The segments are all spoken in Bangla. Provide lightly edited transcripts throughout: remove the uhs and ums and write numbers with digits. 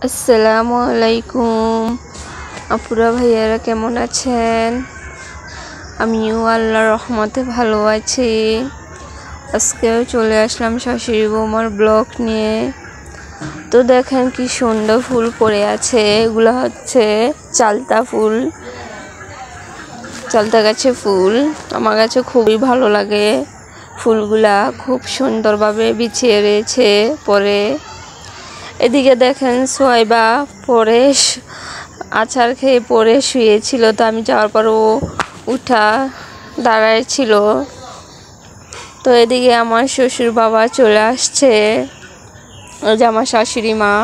আসসালামু আলাইকুম আপুরা ভাইয়ারা কেমন আছেন? আমিও আল্লাহর রহমতে ভালো আছি। আজকেও চলে আসলাম শাশুড়ি বৌমার ব্লগ নিয়ে। তো দেখেন কি সুন্দর ফুল পড়ে আছে, এগুলো হচ্ছে চালতা ফুল, চালতা গাছে ফুল। আমার কাছে খুবই ভালো লাগে, ফুলগুলা খুব সুন্দরভাবে বিছিয়ে রয়েছে পরে। এদিকে দেখেন সোয়াইবা পরে আচার খেয়ে পরে শুয়েছিল, তো আমি যাওয়ার পর ও উঠা দাঁড়ায় ছিল। তো এদিকে আমার শ্বশুর বাবা চলে আসছে, ওই যে আমার শাশুড়ি মা।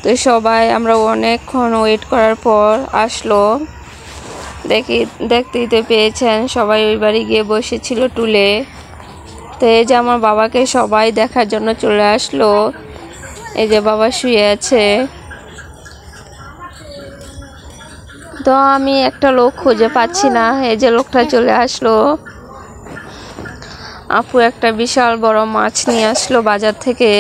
তো সবাই আমরা অনেকক্ষণ ওয়েট করার পর আসলো। দেখতেই তো পেয়েছেন, সবাই ওই বাড়ি গিয়ে বসেছিল টুলে। তো এই যে আমার বাবাকে সবাই দেখার জন্য চলে আসলো। এই যে বাবা শুয়ে আছে। তো আমি একটা লোক খুঁজে পাচ্ছি না, এই যে লোকটা চলে আসলো। আপু একটা বিশাল বড় মাছ নিয়ে আসলো বাজার থেকে।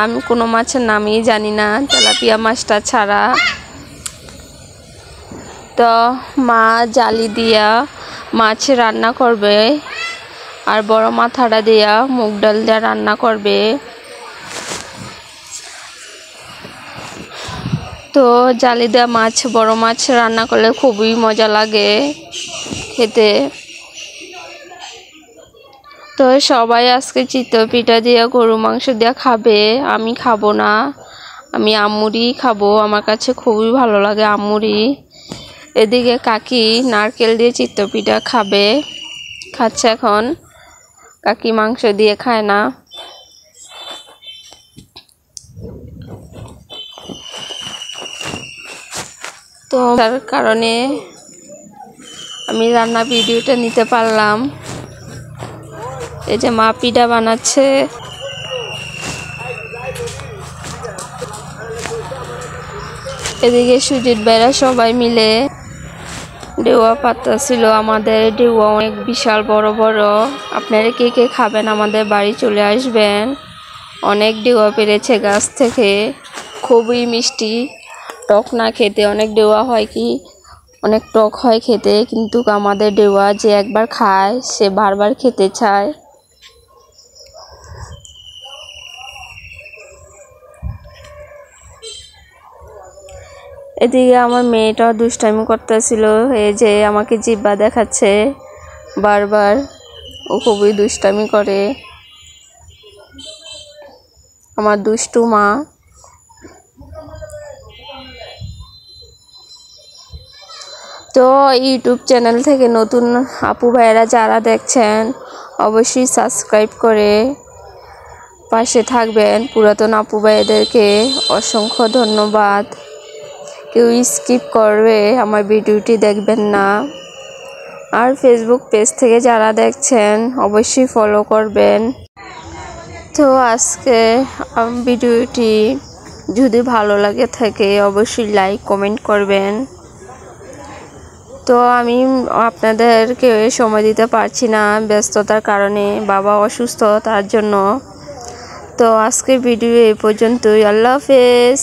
আমি কোনো মাছের নামই জানি না, তেলাপিয়া মাছটা ছাড়া। তো মা জালি দিয়া মাছ রান্না করবে, আর বড় মাথাটা দিয়া মুগ ডাল দিয়ে রান্না করবে। তো জালি দেওয়া মাছ, বড় মাছ রান্না করলে খুবই মজা লাগে খেতে। তো সবাই আজকে চিতই পিঠা দিয়ে গরু মাংস দিয়ে খাবে, আমি খাবো না, আমি আমুরি খাবো। আমার কাছে খুবই ভালো লাগে আমুরি। এদিকে কাকি নারকেল দিয়ে চিতই পিঠা খাচ্ছে এখন। কাকি মাংস দিয়ে খায় না। তো তার কারণে আমি রান্না ভিডিওটা নিতে পারলাম। এই যে মা পিঠা বানাচ্ছে। এদিকে সুজিত ভাইরা সবাই মিলে ডেওয়া পাতা ছিল। আমাদের ডেওয়া অনেক বিশাল বড় বড়। আপনারা কে কে খাবেন আমাদের বাড়ি চলে আসবেন। অনেক ডেওয়া পেরেছে গাছ থেকে, খুবই মিষ্টি, টক না খেতে। অনেক ডেওয়া হয় কি অনেক টক হয় খেতে, কিন্তু আমাদের ডেওয়া যে একবার খায় সে বারবার খেতে চায়। এদিকে আমার মেয়েটা দুষ্টামি করতেছিল, এই যে আমাকে জিব্বা দেখাচ্ছে বারবার। ও খুবই দুষ্টামি করে, আমার দুষ্টু মা। তো ইউটিউব চ্যানেল থেকে নতুন আপু ভাইয়েরা যারা দেখছেন অবশ্যই সাবস্ক্রাইব করে পাশে থাকবেন। পুরাতন আপু ভাইদেরকে অসংখ্য ধন্যবাদ। কেউ স্কিপ করবে আমার ভিডিওটি দেখবেন না। আর ফেসবুক পেজ থেকে যারা দেখছেন অবশ্যই ফলো করবেন। তো আজকে ভিডিওটি যদি ভালো লাগে থাকে অবশ্যই লাইক কমেন্ট করবেন। তো আমি আপনাদেরকে সময় দিতে পারছি না ব্যস্ততার কারণে, বাবা অসুস্থ তার জন্য। তো আজকের ভিডিও এই পর্যন্তই। আল্লাহ হাফেজ।